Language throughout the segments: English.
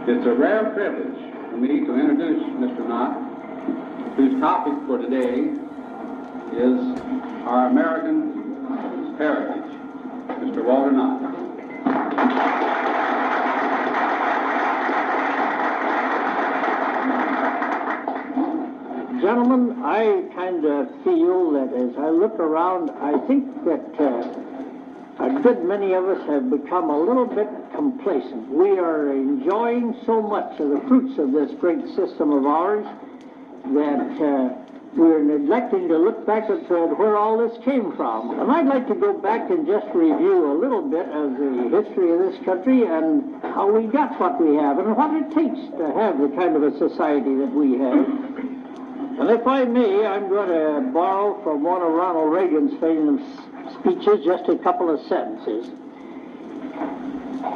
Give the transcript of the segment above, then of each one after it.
It's a rare privilege for me to introduce Mr. Knott, whose topic for today is our American heritage. Mr. Walter Knott. Gentlemen, I kind of feel that as I look around, I think that a good many of us have become a little bit complacent. We are enjoying so much of the fruits of this great system of ours that we're neglecting to look back at where all this came from. And I'd like to go back and just review a little bit of the history of this country and how we got what we have and what it takes to have the kind of a society that we have. And if I may, I'm going to borrow from one of Ronald Reagan's famous speeches, just a couple of sentences.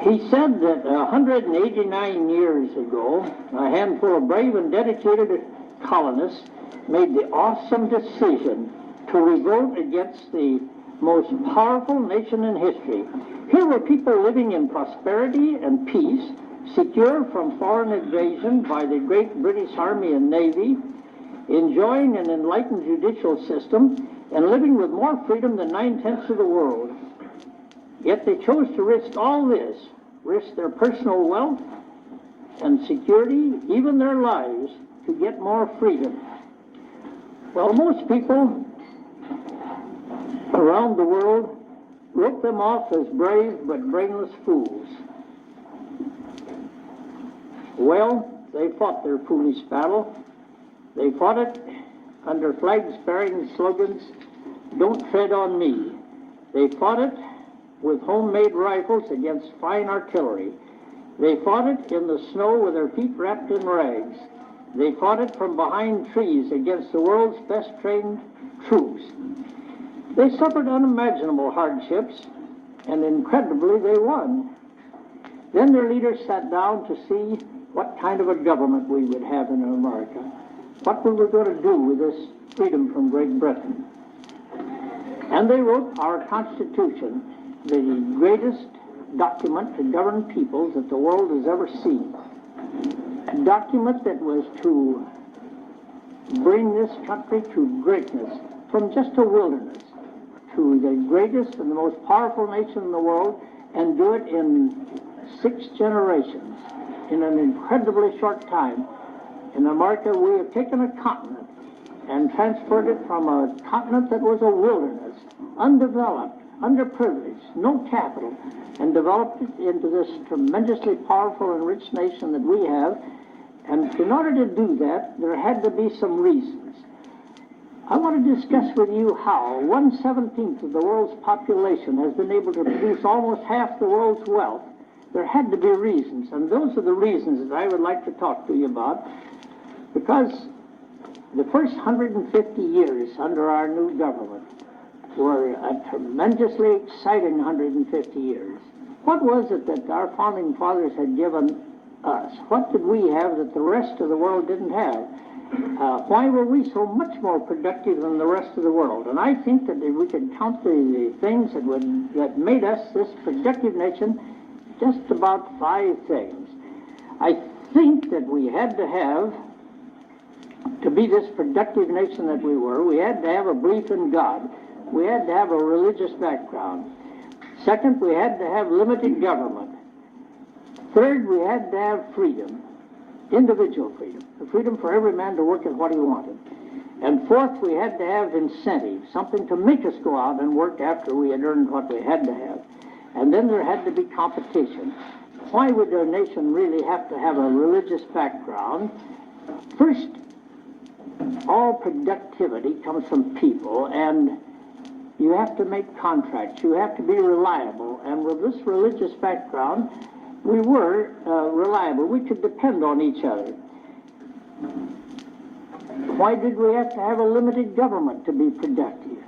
He said that 189 years ago, a handful of brave and dedicated colonists made the awesome decision to revolt against the most powerful nation in history. Here were people living in prosperity and peace, secure from foreign invasion by the great British Army and Navy, enjoying an enlightened judicial system, and living with more freedom than 9/10 of the world. Yet they chose to risk all this, risk their personal wealth and security, even their lives, to get more freedom. Well, most people around the world wrote them off as brave but brainless fools. Well, they fought their foolish battle. They fought it under flag-bearing slogans, "Don't tread on me." They fought it with homemade rifles against fine artillery. They fought it in the snow with their feet wrapped in rags. They fought it from behind trees against the world's best trained troops. They suffered unimaginable hardships, and incredibly they won. Then their leaders sat down to see what kind of a government we would have in America, what we were going to do with this freedom from Great Britain. And they wrote our Constitution, the greatest document to govern peoples that the world has ever seen. A document that was to bring this country to greatness, from just a wilderness to the greatest and the most powerful nation in the world, and do it in 6 generations, in an incredibly short time. In America, we have taken a continent and transferred it from a continent that was a wilderness, undeveloped, underprivileged, no capital, and developed it into this tremendously powerful and rich nation that we have. And in order to do that, there had to be some reasons. I want to discuss with you how 1/17 of the world's population has been able to produce almost half the world's wealth. There had to be reasons, and those are the reasons that I would like to talk to you about, because the first 150 years under our new government were a tremendously exciting 150 years. What was it that our founding fathers had given us? What did we have that the rest of the world didn't have? Why were we so much more productive than the rest of the world? And I think that if we could count the things that made us this productive nation, just about 5 things. I think that we had to have, to be this productive nation that we were, we had to have a belief in God. We had to have a religious background. Second, we had to have limited government. Third, we had to have freedom, individual freedom, the freedom for every man to work at what he wanted. And fourth, we had to have incentive, something to make us go out and work after we had earned what we had to have. And then there had to be competition. Why would a nation really have to have a religious background? First, all productivity comes from people, and you have to make contracts. You have to be reliable. And with this religious background, we were reliable. We could depend on each other. Why did we have to have a limited government to be productive?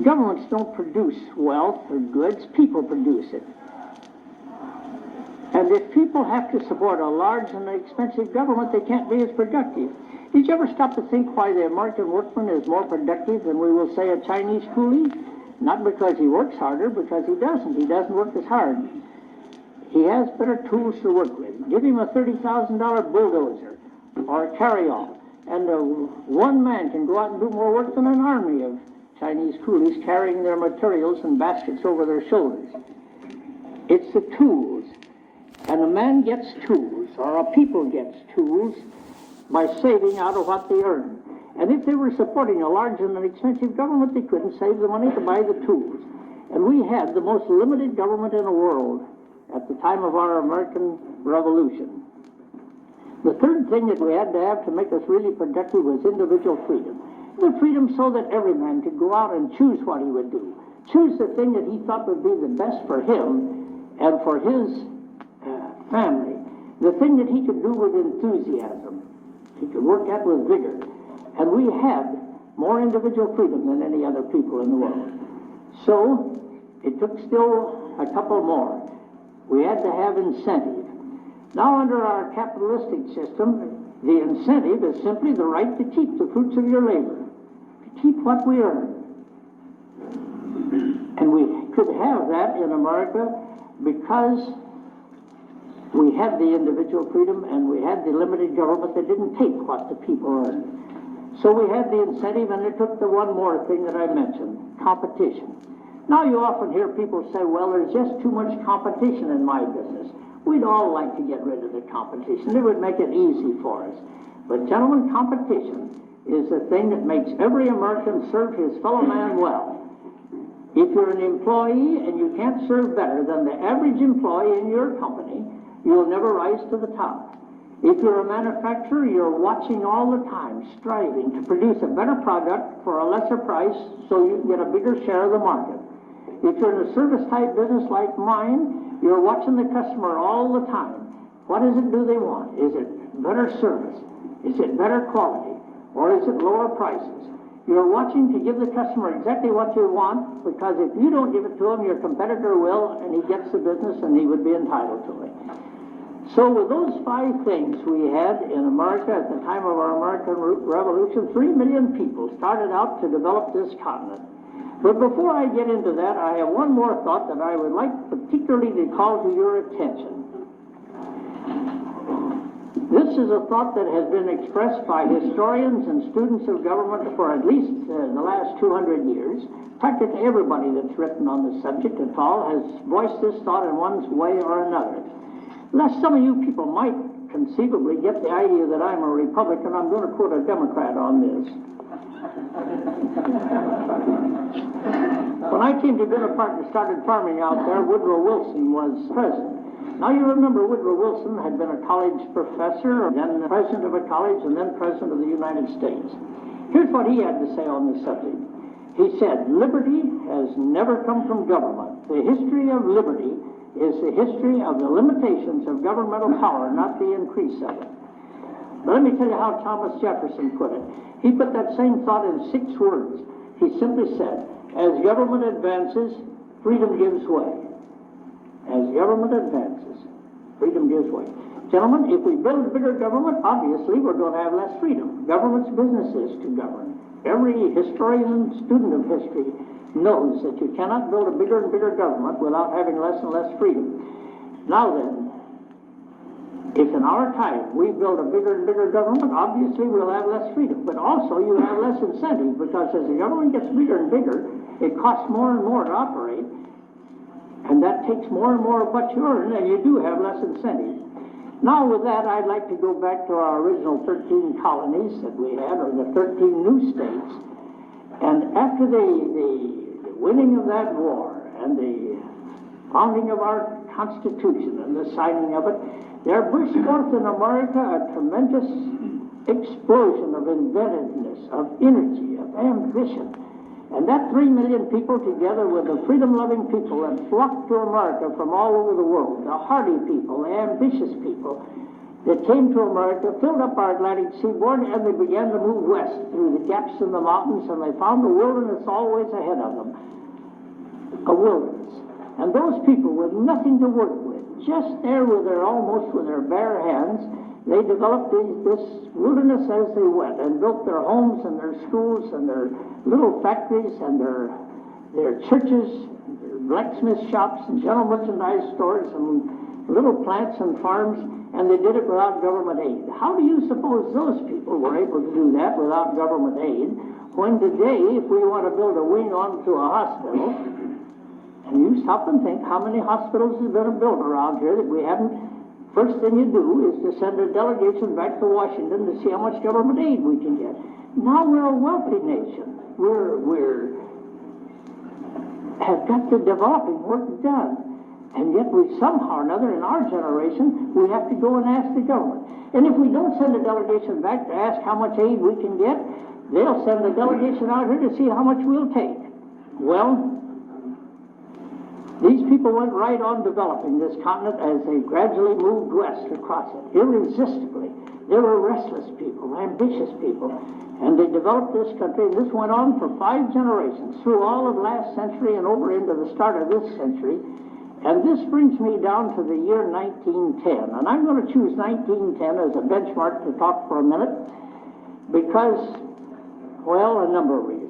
Governments don't produce wealth or goods. People produce it. And if people have to support a large and expensive government, they can't be as productive. Did you ever stop to think why the American workman is more productive than we will say a Chinese coolie? Not because he works harder, because he doesn't. He doesn't work as hard. he has better tools to work with. Give him a $30,000 bulldozer or a carryall, and one man can go out and do more work than an army of Chinese coolies carrying their materials in baskets over their shoulders. It's the tools. And a man gets tools, or a people gets tools, by saving out of what they earn. And if they were supporting a large and an expensive government, they couldn't save the money to buy the tools. And we had the most limited government in the world at the time of our American Revolution. The third thing that we had to have to make us really productive was individual freedom. The freedom so that every man could go out and choose what he would do. Choose the thing that he thought would be the best for him and for his family. The thing that he could do with enthusiasm. He could work at with vigor. And we had more individual freedom than any other people in the world. So, it took still a couple more. We had to have incentive. Now, under our capitalistic system, the incentive is simply the right to keep the fruits of your labor, to keep what we earn. And we could have that in America because we had the individual freedom and we had the limited government that didn't take what the people earned. So we had the incentive, and it took the one more thing that I mentioned, competition. Now you often hear people say, well, there's just too much competition in my business. We'd all like to get rid of the competition. It would make it easy for us. But gentlemen, competition is the thing that makes every American serve his fellow man well. If you're an employee and you can't serve better than the average employee in your company, you'll never rise to the top. If you're a manufacturer, you're watching all the time, striving to produce a better product for a lesser price so you can get a bigger share of the market. If you're in a service-type business like mine, you're watching the customer all the time. What is it do they want? Is it better service? Is it better quality? Or is it lower prices? You're watching to give the customer exactly what you want, because if you don't give it to him, your competitor will, and he gets the business and he would be entitled to it. So with those 5 things we had in America at the time of our American Revolution, 3 million people started out to develop this continent. But before I get into that, I have one more thought that I would like particularly to call to your attention. This is a thought that has been expressed by historians and students of government for at least the last 200 years. Practically everybody that's written on the subject at all has voiced this thought in one way or another. Unless some of you people might conceivably get the idea that I'm a Republican, I'm going to quote a Democrat on this. When I came to Dinner Park and started farming out there, Woodrow Wilson was president. Now you remember Woodrow Wilson had been a college professor, then president of a college, and then president of the United States. Here's what he had to say on this subject. He said, liberty has never come from government. The history of liberty is the history of the limitations of governmental power, not the increase of it. But let me tell you how Thomas Jefferson put it. He put that same thought in 6 words. He simply said, as government advances, freedom gives way. As government advances, freedom gives way. Gentlemen, if we build a bigger government, obviously we're going to have less freedom. Government's business is to govern. Every historian and student of history knows that you cannot build a bigger and bigger government without having less and less freedom. Now then, if in our time we build a bigger and bigger government, obviously we'll have less freedom, but also you have less incentive, because as the government gets bigger and bigger, it costs more and more to operate, and that takes more and more of what you earn, and you do have less incentive. Now with that, I'd like to go back to our original 13 colonies that we had, or the 13 new states. And after the winning of that war and the founding of our Constitution and the signing of it, there burst forth in America a tremendous explosion of inventiveness, of energy, of ambition. And that 3 million people, together with the freedom-loving people that flocked to America from all over the world, the hardy people, the ambitious people that came to America, filled up our Atlantic seaboard, and they began to move west through the gaps in the mountains, and they found the wilderness always ahead of them. A wilderness. And those people with nothing to work with, just there almost with their bare hands, they developed this wilderness as they went, and built their homes and their schools and their little factories and their churches, their blacksmith shops and general merchandise stores and little plants and farms, and they did it without government aid. How do you suppose those people were able to do that without government aid, when today, if we want to build a wing onto a hospital, and you stop and think how many hospitals have been built around here that we haven't, first thing you do is to send a delegation back to Washington to see how much government aid we can get. Now we're a wealthy nation. We're have got the developing work done. And yet we somehow or another in our generation, we have to go and ask the government. And if we don't send a delegation back to ask how much aid we can get, they'll send a delegation out here to see how much we'll take. Well, these people went right on developing this continent as they gradually moved west across it, irresistibly. They were restless people, ambitious people, and they developed this country, and this went on for 5 generations, through all of last century and over into the start of this century. And this brings me down to the year 1910, and I'm going to choose 1910 as a benchmark to talk for a minute, because, well, a number of reasons.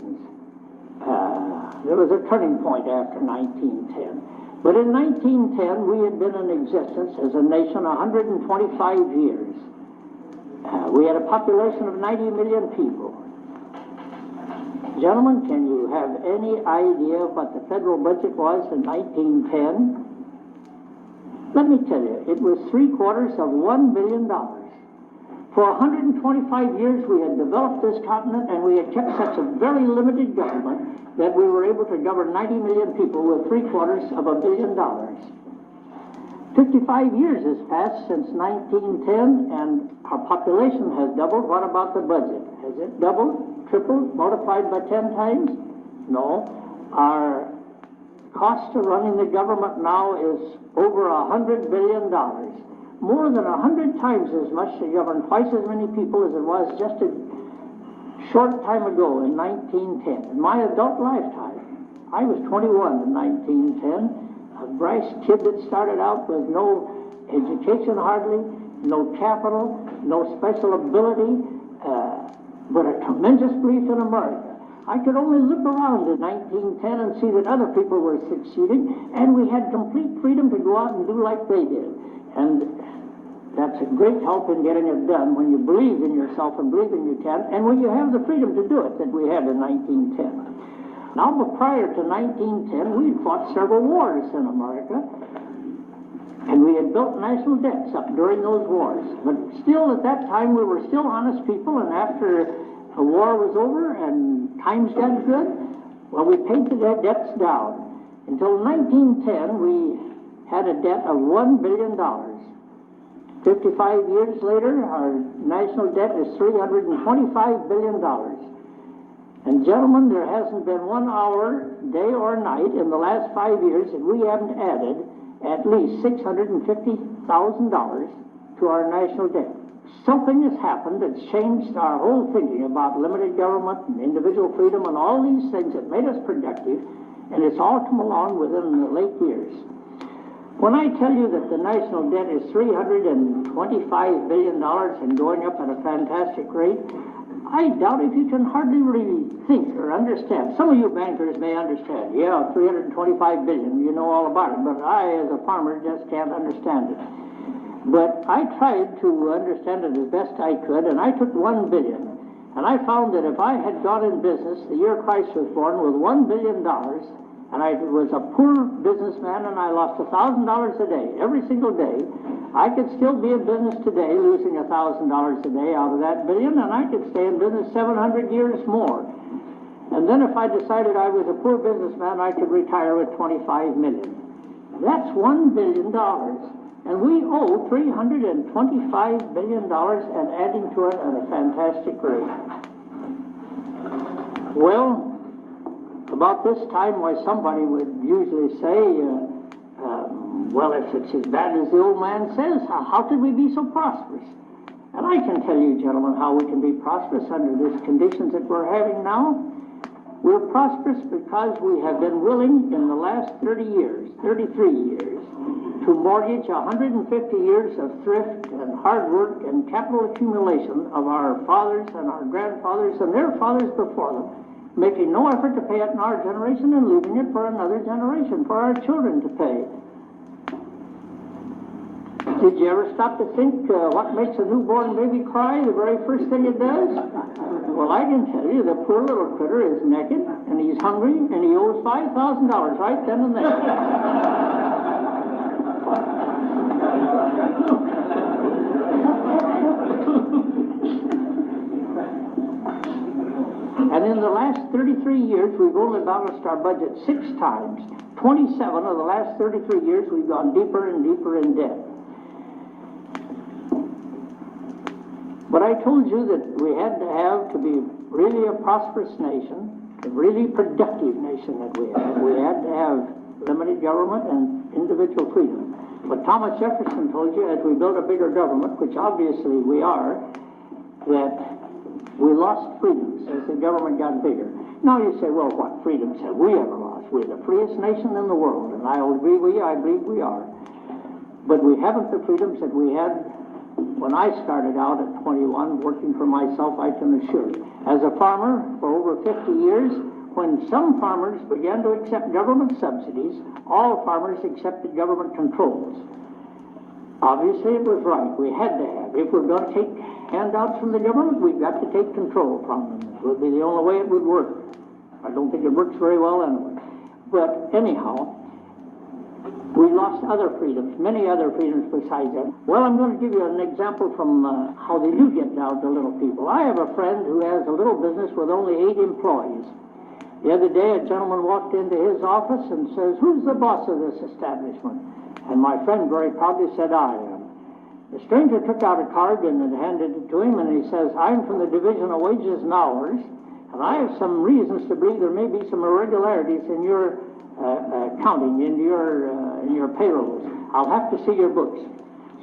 There was a turning point after 1910. But in 1910, we had been in existence as a nation 125 years. We had a population of 90 million people. Gentlemen, can you have any idea what the federal budget was in 1910? Let me tell you, it was $750 million. For 125 years, we had developed this continent, and we had kept such a very limited government that we were able to govern 90 million people with $750 million. 55 years has passed since 1910, and our population has doubled. What about the budget? Has it doubled, tripled, multiplied by 10 times? No. Our cost of running the government now is over $100 billion. More than 100 times as much to govern twice as many people as it was just a short time ago in 1910. In my adult lifetime, I was 21 in 1910. A brash kid that started out with no education hardly, no capital, no special ability, but a tremendous belief in America. I could only look around in 1910 and see that other people were succeeding, and we had complete freedom to go out and do like they did. And that's a great help in getting it done when you believe in yourself and believe in you can, and when you have the freedom to do it that we had in 1910. Now, but prior to 1910, we had fought several wars in America, and we had built national debts up during those wars. But still, at that time, we were still honest people, and after the war was over and times got good, well, we paid the debts down. Until 1910, we had a debt of $1 billion. 55 years later, our national debt is $325 billion. And gentlemen, there hasn't been 1 hour, day or night, in the last 5 years that we haven't added at least $650,000 to our national debt. Something has happened that's changed our whole thinking about limited government and individual freedom and all these things that made us productive, and it's all come along within the late years. When I tell you that the national debt is $325 billion and going up at a fantastic rate, I doubt if you can hardly really think or understand. Some of you bankers may understand. Yeah, $325 billion, you know all about it, but I, as a farmer, just can't understand it. But I tried to understand it as best I could, and I took $1 billion. And I found that if I had gone in business the year Christ was born with $1 billion, and I was a poor businessman and I lost $1,000 a day, every single day, I could still be in business today losing $1,000 a day out of that billion, and I could stay in business 700 years more. And then if I decided I was a poor businessman, I could retire with $25 million. That's $1 billion. And we owe $325 billion and adding to it at a fantastic rate. Well, about this time, why somebody would usually say, well, if it's as bad as the old man says, how could we be so prosperous? And I can tell you, gentlemen, how we can be prosperous under these conditions that we're having now. We're prosperous because we have been willing in the last 33 years, to mortgage 150 years of thrift and hard work and capital accumulation of our fathers and our grandfathers and their fathers before them, making no effort to pay it in our generation and leaving it for another generation, for our children to pay. Did you ever stop to think what makes a newborn baby cry the very first thing it does? Well, I can tell you, the poor little critter is naked, and he's hungry, and he owes $5,000 right then and there. And in the last 33 years, we've only balanced our budget 6 times. 27 of the last 33 years, we've gone deeper and deeper in debt. But I told you that we had to be really a prosperous nation, a really productive nation that we had to have limited government and individual freedom. But Thomas Jefferson told you, as we build a bigger government, which obviously we are, that we lost freedoms as the government got bigger. Now you say, well, what freedoms have we ever lost? We're the freest nation in the world, and I believe we are. But we haven't the freedoms that we had when I started out at 21, working for myself, I can assure you. As a farmer for over 50 years, when some farmers began to accept government subsidies, all farmers accepted government controls. Obviously, it was right. We had to have. If we're going to take handouts from the government, we've got to take control from them. It would be the only way it would work. I don't think it works very well anyway. But anyhow, we lost other freedoms, many other freedoms besides that. Well, I'm going to give you an example from how they do get down to little people. I have a friend who has a little business with only 8 employees. The other day, a gentleman walked into his office and says, "Who's the boss of this establishment?" And my friend very proudly said, "I am." The stranger took out a card and handed it to him, and he says, "I'm from the Division of Wages and Hours, and I have some reasons to believe there may be some irregularities in your accounting, in your payrolls. I'll have to see your books."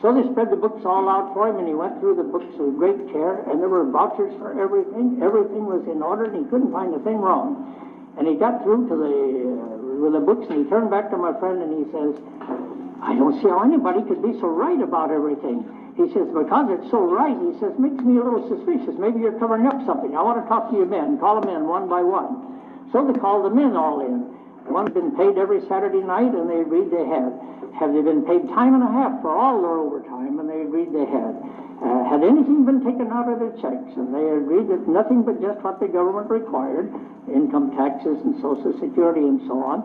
So they spread the books all out for him, and he went through the books with great care, and there were vouchers for everything. Everything was in order, and he couldn't find a thing wrong. And he got through to with the books, and he turned back to my friend, and he says, "I don't see how anybody could be so right about everything." He says, "Because it's so right," he says, "makes me a little suspicious. Maybe you're covering up something. I want to talk to your men." Call them in one by one. So they called the men all in. One had been paid every Saturday night, and they agreed they had. Have they been paid time and a half for all their overtime? And they agreed they had. Had anything been taken out of their checks? And they agreed that nothing but just what the government required, income taxes and Social Security and so on.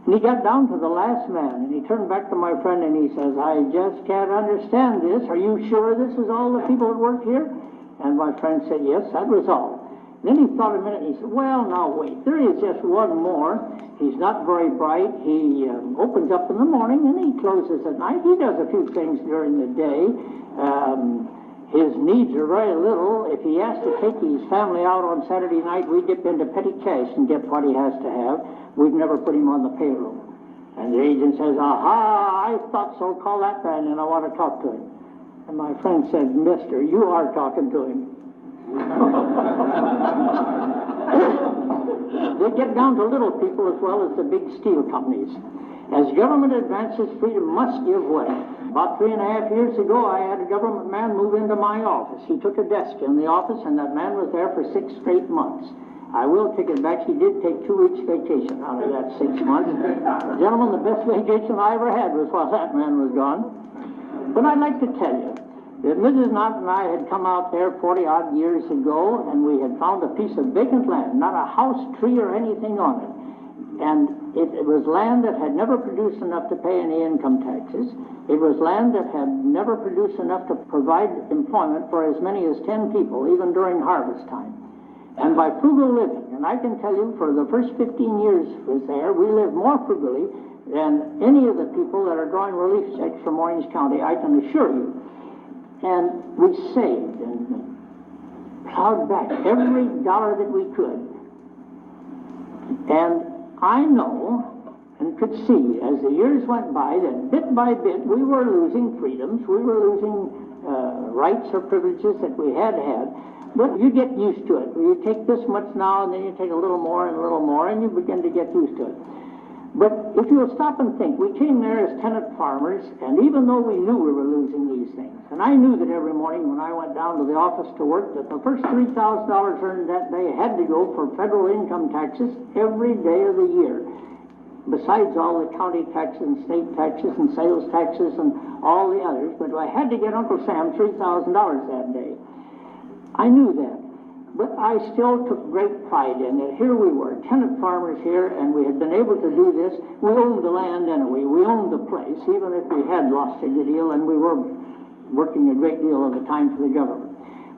And he got down to the last man, and he turned back to my friend, and he says, "I just can't understand this. Are you sure this is all the people that work here?" And my friend said, "Yes, that was all." Then he thought a minute, and he said, "Well, now wait. There is just one more. He's not very bright. He opens up in the morning, and he closes at night. He does a few things during the day. His needs are very little. If he has to take his family out on Saturday night, we dip into petty cash and get what he has to have. We've never put him on the payroll." And the agent says, "Aha, I thought so. Call that man, and I want to talk to him." And my friend said, "Mister, you are talking to him." They get down to little people as well as the big steel companies. As government advances, freedom must give way. About 3.5 years ago, I had a government man move into my office. He took a desk in the office, and that man was there for 6 straight months. I will take it back. He did take 2 weeks vacation out of that 6 months. Gentlemen, the best vacation I ever had was while that man was gone. But I'd like to tell you that Mrs. Knott and I had come out there 40-odd years ago, and we had found a piece of vacant land, not a house, tree, or anything on it. And it was land that had never produced enough to pay any income taxes. It was land that had never produced enough to provide employment for as many as 10 people, even during harvest time. And by frugal living, and I can tell you for the first 15 years was there, we lived more frugally than any of the people that are drawing relief checks from Orange County, I can assure you. And we saved and plowed back every dollar that we could. And I know and could see as the years went by that bit by bit we were losing freedoms, we were losing rights or privileges that we had had. But you get used to it. You take this much now, and then you take a little more, and you begin to get used to it. But if you'll stop and think, we came there as tenant farmers, and even though we knew we were losing these things, and I knew that every morning when I went down to the office to work, that the first $3,000 earned that day had to go for federal income taxes every day of the year. besides all the county taxes and state taxes and sales taxes and all the others, but I had to get Uncle Sam $3,000 that day. I knew that, but I still took great pride in it. Here we were, tenant farmers here, and we had been able to do this. We owned the land anyway. We owned the place, even if we had lost a good deal, and we were working a great deal of the time for the government.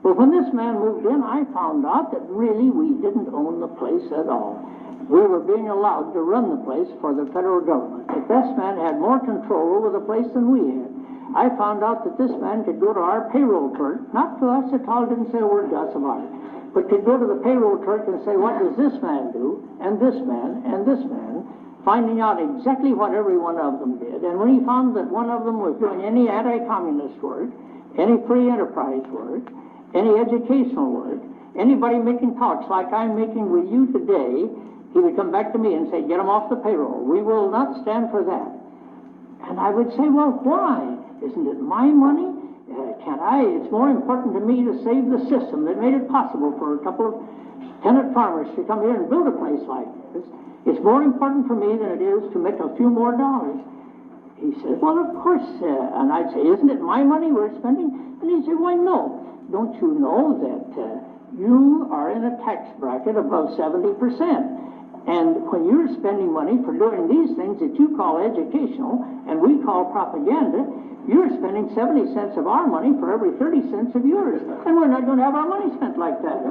But when this man moved in, I found out that really we didn't own the place at all. We were being allowed to run the place for the federal government. But this man had more control over the place than we had. I found out that this man could go to our payroll clerk, not to us at all, didn't say a word to us about it, but could go to the payroll clerk and say, what does this man do, and this man, and this man, finding out exactly what every one of them did. And when he found that one of them was doing any anti-communist work, any free enterprise work, any educational work, anybody making talks like I'm making with you today, he would come back to me and say, get him off the payroll. We will not stand for that. And I would say, well, why? Isn't it my money? Can't I? It's more important to me to save the system that made it possible for a couple of tenant farmers to come here and build a place like this. It's more important for me than it is to make a few more dollars. He says, well, of course. And I'd say, isn't it my money we're spending? And he'd say, why, no. Don't you know that you are in a tax bracket above 70%? And when you're spending money for doing these things that you call educational and we call propaganda, you're spending 70 cents of our money for every 30 cents of yours. And we're not going to have our money spent like that.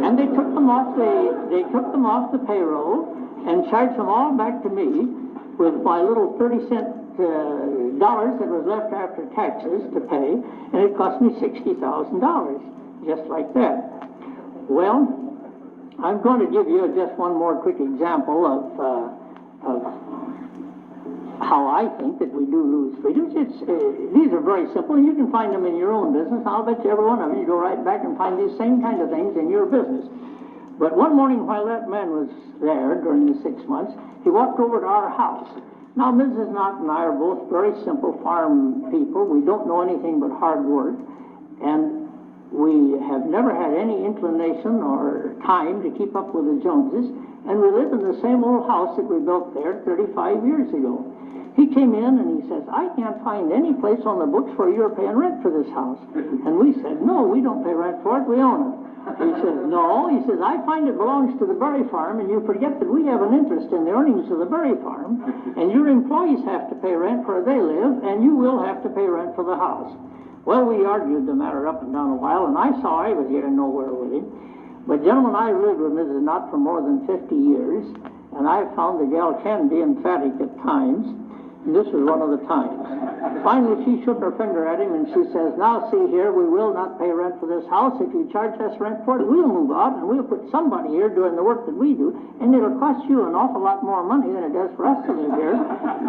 And they took them off the payroll and charged them all back to me with my little 30-cent dollars that was left after taxes to pay, and it cost me $60,000, just like that. Well, I'm going to give you just one more quick example of how I think that we do lose freedoms. These are very simple, and you can find them in your own business. I'll bet you every one of them, you go right back and find these same kind of things in your business. But one morning while that man was there during the 6 months, he walked over to our house. Now, Mrs. Knott and I are both very simple farm people. We don't know anything but hard work, and we have never had any inclination or time to keep up with the Joneses, and we live in the same old house that we built there 35 years ago. He came in and he says, I can't find any place on the books where you're paying rent for this house. And we said, no, we don't pay rent for it, we own it. He says, no, he says, I find it belongs to the Berry Farm, and you forget that we have an interest in the earnings of the Berry Farm, and your employees have to pay rent where they live, and you will have to pay rent for the house. Well, we argued the matter up and down a while, and I saw I was getting nowhere with him. But, gentlemen, I lived with Mrs. Knott for more than 50 years, and I found the gal can be emphatic at times, and this was one of the times. Finally, she shook her finger at him, and she says, now, see here, we will not pay rent for this house. If you charge us rent for it, we'll move out, and we'll put somebody here doing the work that we do, and it'll cost you an awful lot more money than it does for us to live here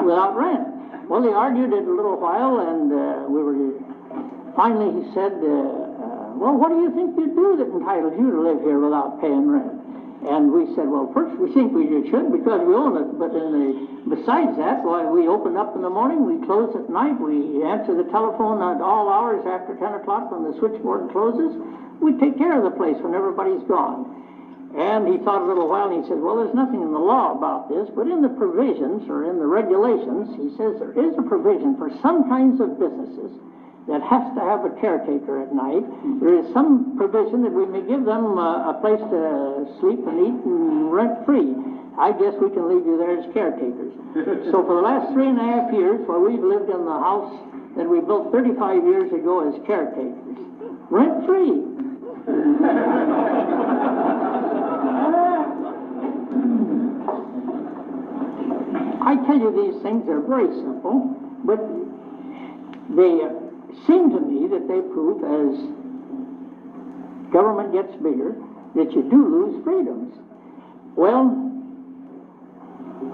without rent. Well, they argued it a little while, and finally he said, well, what do you think you'd do that entitles you to live here without paying rent? And we said, well, first, we think we should because we own it. But besides that, why, we open up in the morning, we close at night, we answer the telephone at all hours after 10 o'clock when the switchboard closes. We take care of the place when everybody's gone. And he thought a little while, and he said, well, there's nothing in the law about this, but in the provisions or in the regulations, he says there is a provision for some kinds of businesses that has to have a caretaker at night. There is some provision that we may give them a place to sleep and eat and rent-free. I guess we can leave you there as caretakers. So for the last 3.5 years, while we've lived in the house that we built 35 years ago as caretakers, rent-free. I tell you, these things are very simple, but they seem to me that they prove, as government gets bigger, that you do lose freedoms. Well,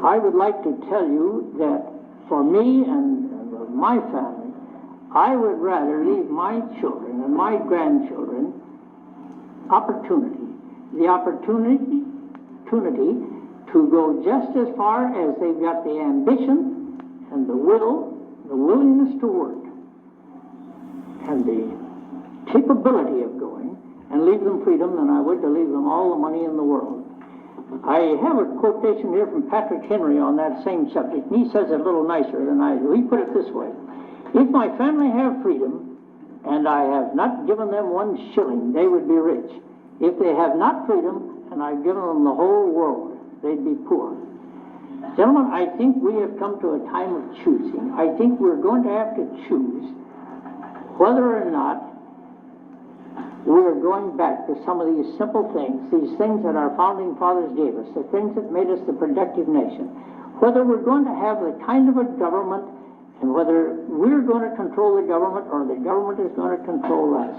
I would like to tell you that for me and my family, I would rather leave my children and my grandchildren the opportunity to go just as far as they've got the ambition and the willingness to work, and the capability of going, and leave them freedom than I would to leave them all the money in the world. I have a quotation here from Patrick Henry on that same subject, and he says it a little nicer than I do. He put it this way: if my family have freedom, and I have not given them 1 shilling, they would be rich. If they have not freedom, and I've given them the whole world, they'd be poor. Gentlemen, I think we have come to a time of choosing. I think we're going to have to choose whether or not we're going back to some of these simple things, these things that our founding fathers gave us, the things that made us the productive nation. Whether we're going to have the kind of a government, and whether we're going to control the government or the government is going to control us.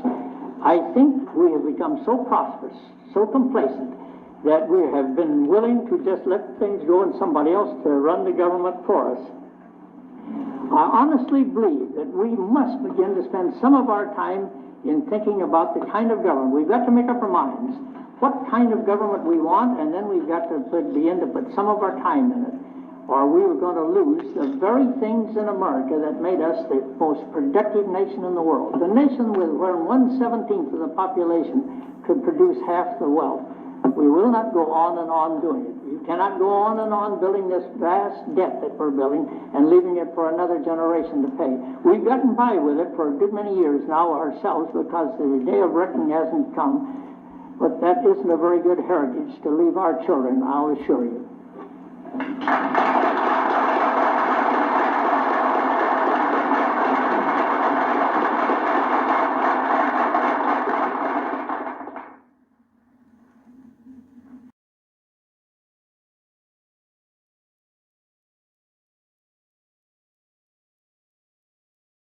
I think we have become so prosperous, so complacent, that we have been willing to just let things go and somebody else to run the government for us. I honestly believe that we must begin to spend some of our time in thinking about the kind of government. We've got to make up our minds what kind of government we want, and then we've got to begin to put some of our time in it, or we are going to lose the very things in America that made us the most productive nation in the world. The nation where 1/17 of the population could produce half the wealth. We will not go on and on doing it. You cannot go on and on building this vast debt that we're building and leaving it for another generation to pay. We've gotten by with it for a good many years now ourselves because the day of reckoning hasn't come. But that isn't a very good heritage to leave our children, I'll assure you.